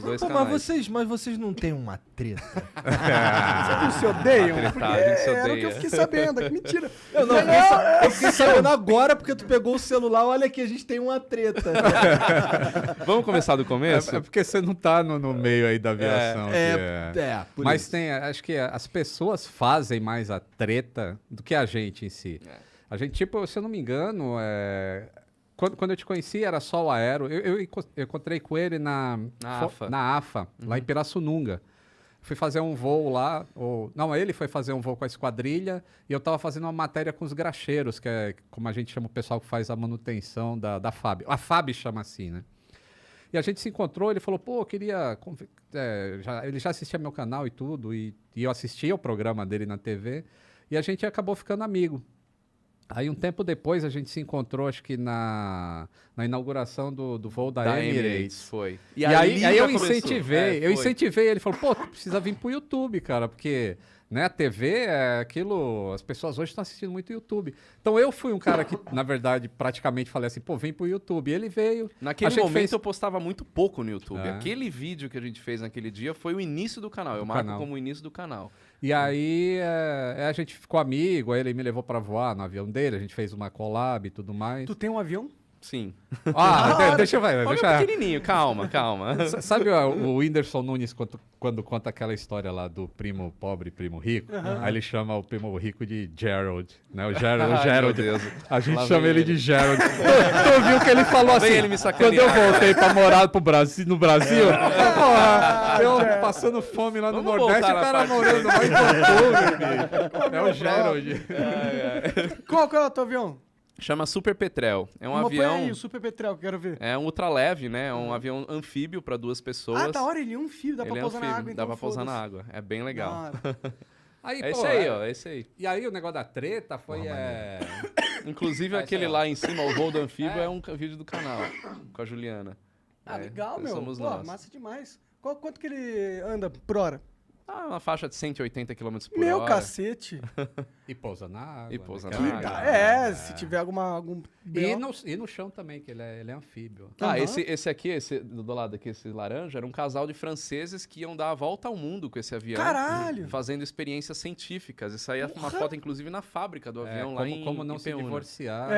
os dois Pô, canais. mas vocês não têm uma treta? Vocês não se odeiam? Tretar, a gente se Era o que odeia. eu fiquei sabendo. Que mentira. Eu fiquei sabendo agora porque tu pegou o celular. Olha aqui, a gente tem uma treta. Vamos começar do começo? É porque você não tá no meio aí da aviação. Por Mas isso. acho que as pessoas fazem mais a treta do que a gente em si. A gente, tipo, se eu não me engano, quando eu te conheci era só o Aero. Eu encontrei com ele na AFA, lá em Pirassununga. Fui fazer um voo lá, ele foi fazer um voo com a esquadrilha e eu tava fazendo uma matéria com os graxeiros, que é como a gente chama o pessoal que faz a manutenção da FAB. A FAB chama assim, né? E a gente se encontrou, ele falou, pô, eu queria... ele já assistia meu canal e tudo, e eu assistia o programa dele na TV, e a gente acabou ficando amigo. Aí um tempo depois a gente se encontrou, acho que na inauguração do voo da Emirates. Foi. E aí já eu começou. incentivei, ele falou, pô, tu precisa vir pro YouTube, cara, porque né, a TV é aquilo, as pessoas hoje estão assistindo muito YouTube. Então eu fui um cara que, na verdade, praticamente falei assim, pô, vem pro YouTube. Ele veio. Naquele momento eu postava muito pouco no YouTube. Aquele vídeo que a gente fez naquele dia foi o início do canal. Eu marco como o início do canal. E aí a gente ficou amigo, aí ele me levou pra voar no avião dele, a gente fez uma collab e tudo mais. Tu tem um avião? Sim. Deixa eu ver. Pequenininho, calma. Sabe o Whindersson Nunes quando conta aquela história lá do primo pobre e primo rico? Aí ele chama o primo rico de Gerald, né? O Gerald. A gente chama ele de Gerald. Tu viu que ele falou assim, ele me quando eu voltei pra morar no Brasil, porra, eu passando fome lá no Nordeste, o cara morando lá em Vancouver, é o Gerald. Qual é o teu avião? Chama Super Petrel. É um avião... Põe aí, o Super Petrel, que eu quero ver. É um ultraleve, né? É um avião anfíbio para 2 pessoas. Ah, da hora, ele é um anfíbio, dá pra pousar na água. Dá pra pousar na água. É bem legal. Esse aí. E aí o negócio da treta foi... Inclusive aquele lá em cima, o voo do anfíbio, é um vídeo do canal, com a Juliana. Legal, meu. Somos Pô, nós. massa demais. Quanto que ele anda por hora? Uma faixa de 180 km por Meu hora. cacete. E pousa na água. E pousa né? na água. Se tiver algum... E no chão também, que ele é anfíbio. Esse aqui, esse do lado aqui, esse laranja, era um casal de franceses que iam dar a volta ao mundo com esse avião. Caralho! Fazendo experiências científicas. Isso aí é uma foto, inclusive, na fábrica do avião lá em Como não se Ipeúna. divorciar.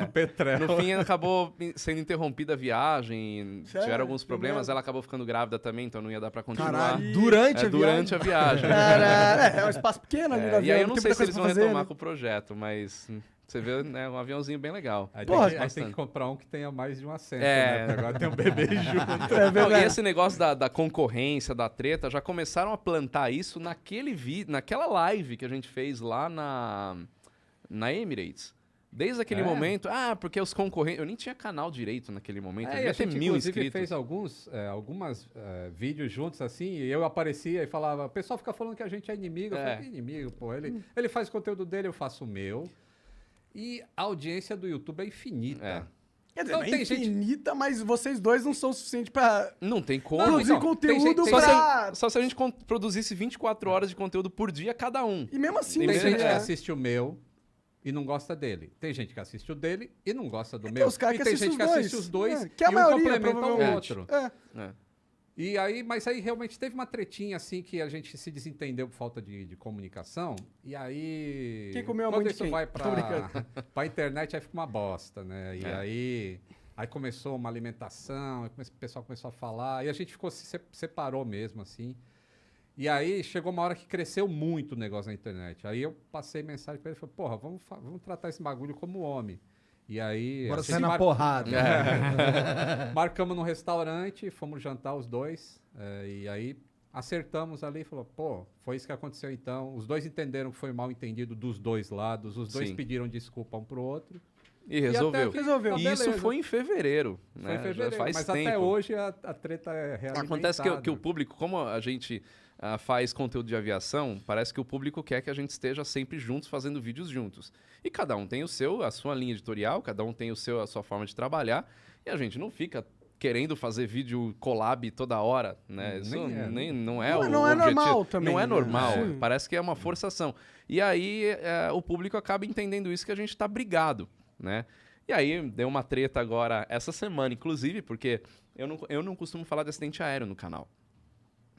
No Petrel. No fim, acabou sendo interrompida a viagem. Sério? Tiveram alguns problemas. Mesmo? Ela acabou ficando grávida também, então não ia dar pra continuar. Caralho. Durante a viagem. Caralho. É um espaço pequeno ali no E avião. aí eu não sei se eles vão retomar né? com o projeto, mas você vê, né, um aviãozinho bem legal. Aí Porra, tem que comprar um que tenha mais de um assento, É. né? Porque agora tem um bebê junto. Não, e esse negócio da concorrência, da treta, já começaram a plantar isso naquela live que a gente fez lá na Emirates. Desde aquele momento, porque os concorrentes... Eu nem tinha canal direito naquele momento, eu E a devia ter gente, 1000 inclusive, inscritos. fez algumas vídeos juntos, assim, e eu aparecia e falava, o pessoal fica falando que a gente é inimigo. Eu falei, que inimigo, pô. Ele faz o conteúdo dele, eu faço o meu. E a audiência do YouTube é infinita. Quer dizer, Então, não é tem gente- infinita, mas vocês dois não são o suficiente pra Não tem como. produzir então, conteúdo tem pra... Só se a gente produzisse 24 horas de conteúdo por dia cada um. E mesmo assim, Tem Tem você- gente que é. assiste o meu e não gosta dele. Tem gente que assiste o dele e não gosta do tem meu. os caras e que tem assistem gente que os dois. assiste os dois Que é a e um maioria, complementa o provavelmente. outro. É. E aí, mas aí realmente teve uma tretinha assim que a gente se desentendeu por falta de comunicação. E aí. Quem comeu a quando mãe de isso quem? vai Tô brincando. pra internet, aí fica uma bosta, né? E É. aí começou uma alimentação, aí o pessoal começou a falar, e a gente se separou mesmo, assim. E aí chegou uma hora que cresceu muito o negócio na internet. Aí eu passei mensagem pra ele e falei, porra, vamos tratar esse bagulho como homem. E aí. Agora a sai gente na porrada. Marcamos num restaurante, fomos jantar os dois, e aí acertamos ali e falou, pô, foi isso que aconteceu então. Os dois entenderam que foi mal entendido dos dois lados, os dois Sim. pediram desculpa um pro outro. E resolveu. até Resolveu. E beleza. isso foi em fevereiro. Foi Né? em fevereiro, Já faz mas tempo. até hoje a treta é real. Acontece que o público, como a gente faz conteúdo de aviação, parece que o público quer que a gente esteja sempre juntos, fazendo vídeos juntos. E cada um tem a sua linha editorial, cada um tem a sua forma de trabalhar, e a gente não fica querendo fazer vídeo collab toda hora, né? Isso não é o Não é objetivo. normal também, Não é né? normal, Sim. parece que é uma forçação. E aí o público acaba entendendo isso, que a gente está brigado, né? E aí deu uma treta agora essa semana, inclusive, porque eu não costumo falar de acidente aéreo no canal.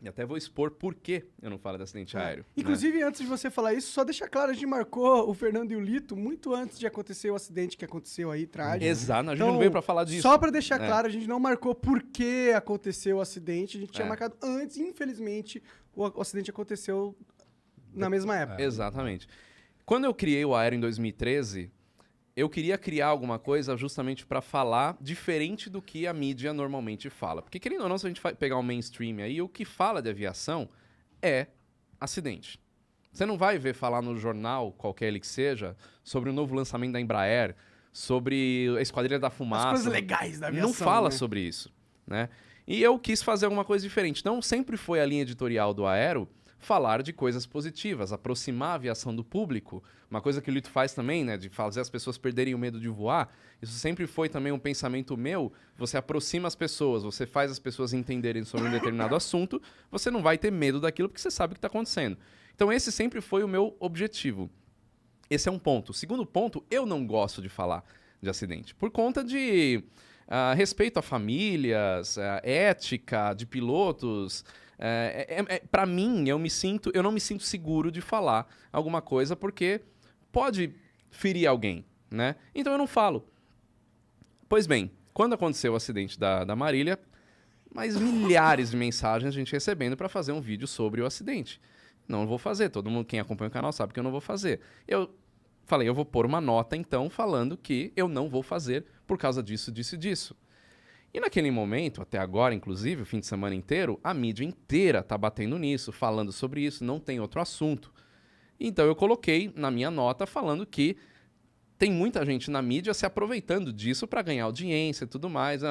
E até vou expor por que eu não falo de acidente aéreo. né? Inclusive, antes de você falar isso, só deixa claro, a gente marcou o Fernando e o Lito muito antes de acontecer o acidente que aconteceu aí, trágico. Exato, a gente não veio pra falar disso. Só pra deixar É. claro, a gente não marcou por que aconteceu o acidente, a gente tinha É. marcado antes, infelizmente, o acidente aconteceu na mesma época. Exatamente. Quando eu criei o Aero em 2013, eu queria criar alguma coisa justamente para falar diferente do que a mídia normalmente fala. Porque, querendo ou não, se a gente pegar o mainstream aí, o que fala de aviação é acidente. Você não vai ver falar no jornal, qualquer ele que seja, sobre o novo lançamento da Embraer, sobre a Esquadrilha da Fumaça. As coisas legais da aviação. Não fala né? sobre isso, né? E eu quis fazer alguma coisa diferente. Então, sempre foi a linha editorial do Aero falar de coisas positivas, aproximar a aviação do público. Uma coisa que o Lito faz também, né? De fazer as pessoas perderem o medo de voar. Isso sempre foi também um pensamento meu. Você aproxima as pessoas, você faz as pessoas entenderem sobre um determinado assunto, você não vai ter medo daquilo porque você sabe o que está acontecendo. Então, esse sempre foi o meu objetivo. Esse é um ponto. Segundo ponto, eu não gosto de falar de acidente. Por conta de respeito a famílias, ética de pilotos. Para mim, eu não me sinto seguro de falar alguma coisa porque pode ferir alguém, né? Então eu não falo. Pois bem, quando aconteceu o acidente da Marília, mais milhares de mensagens a gente recebendo para fazer um vídeo sobre o acidente. Não vou fazer, todo mundo, quem acompanha o canal sabe que eu não vou fazer. Eu falei, eu vou pôr uma nota então falando que eu não vou fazer por causa disso, disso e disso. E naquele momento, até agora, inclusive, o fim de semana inteiro, a mídia inteira tá batendo nisso, falando sobre isso, não tem outro assunto. Então eu coloquei na minha nota falando que tem muita gente na mídia se aproveitando disso para ganhar audiência e tudo mais.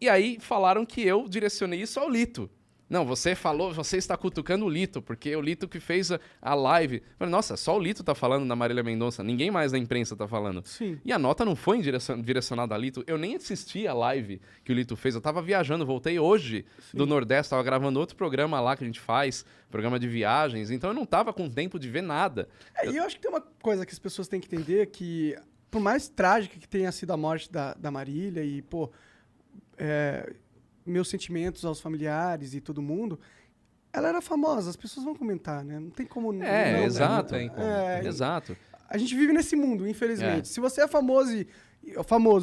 E aí falaram que eu direcionei isso ao Lito. Não, você falou, você está cutucando o Lito, porque é o Lito que fez a live. Eu falei, nossa, só o Lito tá falando da Marília Mendonça, ninguém mais da imprensa tá falando. Sim. E a nota não foi direcionada a Lito, eu nem assisti a live que o Lito fez, eu tava viajando, voltei hoje do Nordeste, tava gravando outro programa lá que a gente faz, programa de viagens, então eu não tava com tempo de ver nada. E eu acho que tem uma coisa que as pessoas têm que entender, que por mais trágica que tenha sido a morte da Marília e, pô, meus sentimentos aos familiares e todo mundo, ela era famosa, as pessoas vão comentar, né? Não tem como não. Exato. Não tem como. Exato. A gente vive nesse mundo, infelizmente. Se você é famoso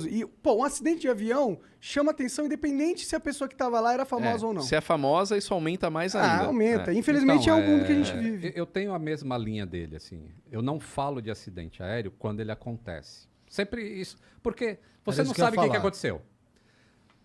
e, pô, um acidente de avião chama atenção independente se a pessoa que estava lá era famosa ou não. Se é famosa, isso aumenta mais ainda. Aumenta. Infelizmente Então, é o mundo que a gente vive. Eu tenho a mesma linha dele, assim. Eu não falo de acidente aéreo quando ele acontece. Sempre isso. Porque você Era não isso que eu ia sabe o que falar. aconteceu.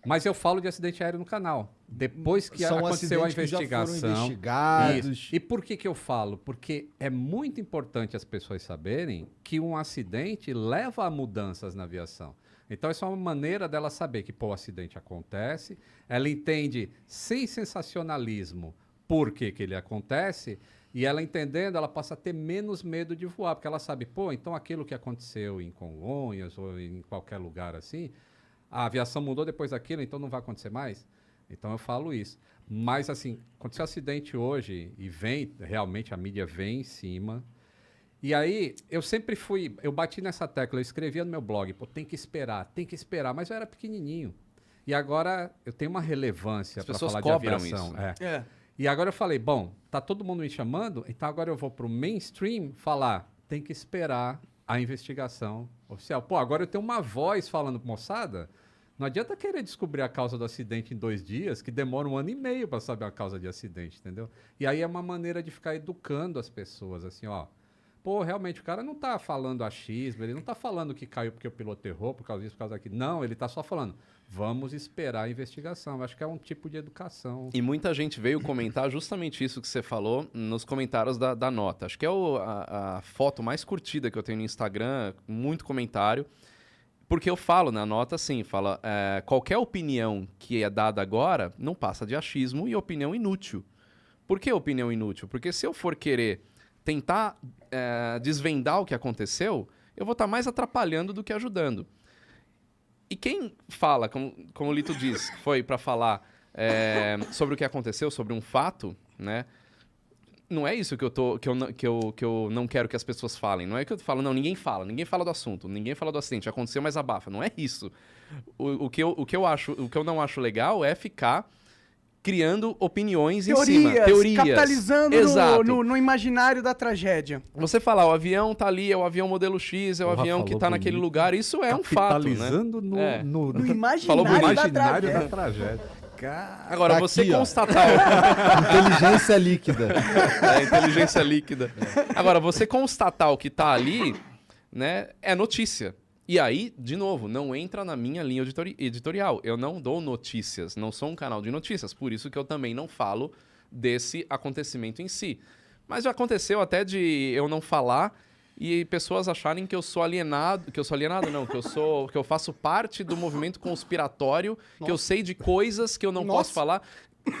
Mas eu falo de acidente aéreo no canal. Depois que São aconteceu a acidentes que já foram investigação. investigados. Isso. E por que eu falo? Porque é muito importante as pessoas saberem que um acidente leva a mudanças na aviação. Então, essa é uma maneira dela saber que, pô, o acidente acontece, ela entende sem sensacionalismo por que ele acontece, e ela entendendo, ela passa a ter menos medo de voar, porque ela sabe, pô, então aquilo que aconteceu em Congonhas ou em qualquer lugar assim, a aviação mudou depois daquilo, então não vai acontecer mais? Então eu falo isso. Mas, assim, aconteceu um acidente hoje e realmente a mídia vem em cima. E aí, eu sempre eu bati nessa tecla, eu escrevia no meu blog, pô, tem que esperar, mas eu era pequenininho. E agora eu tenho uma relevância para falar de cobram aviação. isso. E agora eu falei, bom, tá todo mundo me chamando, então agora eu vou pro mainstream falar, tem que esperar a investigação oficial. Pô, agora eu tenho uma voz falando, moçada, não adianta querer descobrir a causa do acidente em 2 dias, que demora 1 ano e meio para saber a causa de acidente, entendeu? E aí é uma maneira de ficar educando as pessoas, assim, ó. Pô, realmente, o cara não tá falando achismo, ele não tá falando que caiu porque o piloto errou, por causa disso, por causa daquilo. Não, ele tá só falando, vamos esperar a investigação. Eu acho que é um tipo de educação. E muita gente veio comentar justamente isso que você falou nos comentários da nota. Acho que é a foto mais curtida que eu tenho no Instagram, muito comentário. Porque eu falo na nota assim, fala, qualquer opinião que é dada agora não passa de achismo e opinião inútil. Por que opinião inútil? Porque se eu for querer tentar desvendar o que aconteceu, eu vou estar mais atrapalhando do que ajudando. E quem fala, como o Lito diz, que foi para falar sobre o que aconteceu, sobre um fato, né? não é isso que eu não quero que as pessoas falem. Não é que eu falo, não, ninguém fala do assunto, ninguém fala do acidente, aconteceu, mas abafa. Não é isso. O que eu não acho legal é ficar criando opiniões em cima. Teorias. Capitalizando Exato. no imaginário da tragédia. Você falar, o avião tá ali, é o avião modelo X, é o Porra, avião que falou tá naquele bonito. lugar, isso é um fato, né? Capitalizando É. no No imaginário, Falou bonito. da imaginário tragédia. da tragédia. Agora, Tá você aqui, ó. constatar... Inteligência líquida. inteligência líquida. Agora, você constatar o que tá ali, né, é notícia. E aí, de novo, não entra na minha linha editorial. Eu não dou notícias, não sou um canal de notícias. Por isso que eu também não falo desse acontecimento em si. Mas já aconteceu até de eu não falar e pessoas acharem que eu sou alienado, que eu faço parte do movimento conspiratório, que eu sei de coisas que eu não posso falar.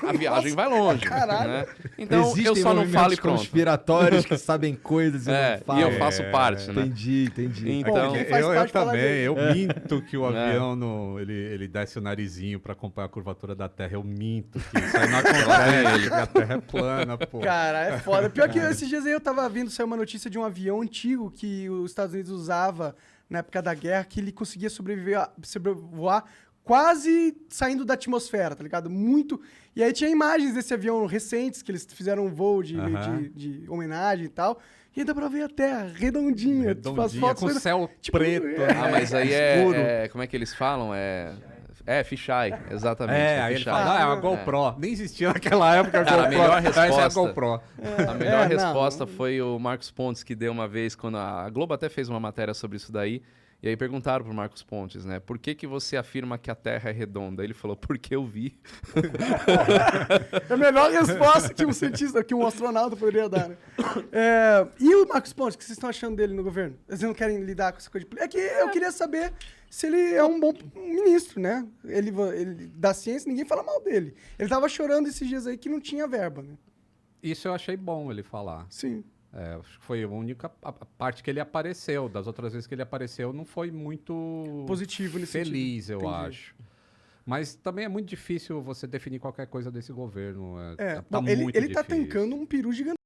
A viagem vai longe, né? Então, Existem eu só não movimentos falo e pronto. conspiratórios que sabem coisas e não falam. E eu faço parte, né? Entendi. Então, quem faz eu parte fala também, dele. eu minto que o avião ele desce o narizinho pra acompanhar a curvatura da Terra. Eu minto que isso aí não acontece, que a Terra é plana, pô. Cara, é foda. Pior que esses dias aí eu tava vendo, saiu uma notícia de um avião antigo que os Estados Unidos usava na época da guerra, que ele conseguia sobrevoar quase saindo da atmosfera, tá ligado? Muito. E aí tinha imagens desse avião recentes, que eles fizeram um voo de homenagem e tal. E dá pra ver a Terra redondinha. Tipo, as fotos com céu tipo, preto. Ah, mas aí Escuro. como é que eles falam? Fisheye, exatamente. Aí ele fisheye. fala, é uma GoPro. Nem existia naquela época a Cara, a GoPro. melhor Essa é a resposta- GoPro. A melhor não. resposta foi o Marcos Pontes, que deu uma vez, quando a Globo até fez uma matéria sobre isso daí, e aí perguntaram pro Marcos Pontes, né, por que você afirma que a Terra é redonda? Ele falou, porque eu vi. É a melhor resposta que um cientista, que um astronauta poderia dar, né? E o Marcos Pontes, o que vocês estão achando dele no governo? Vocês não querem lidar com essa coisa de... É que eu queria saber se ele é um bom ministro, né? Ele da ciência, ninguém fala mal dele. Ele tava chorando esses dias aí que não tinha verba, né? Isso eu achei bom ele falar. Sim. Acho que foi a única parte que ele apareceu. Das outras vezes que ele apareceu, não foi muito Positivo nesse feliz, sentido. eu Entendi. acho. Mas também é muito difícil você definir qualquer coisa desse governo. Bom, ele muito tá difícil. tancando um peru gigantesco.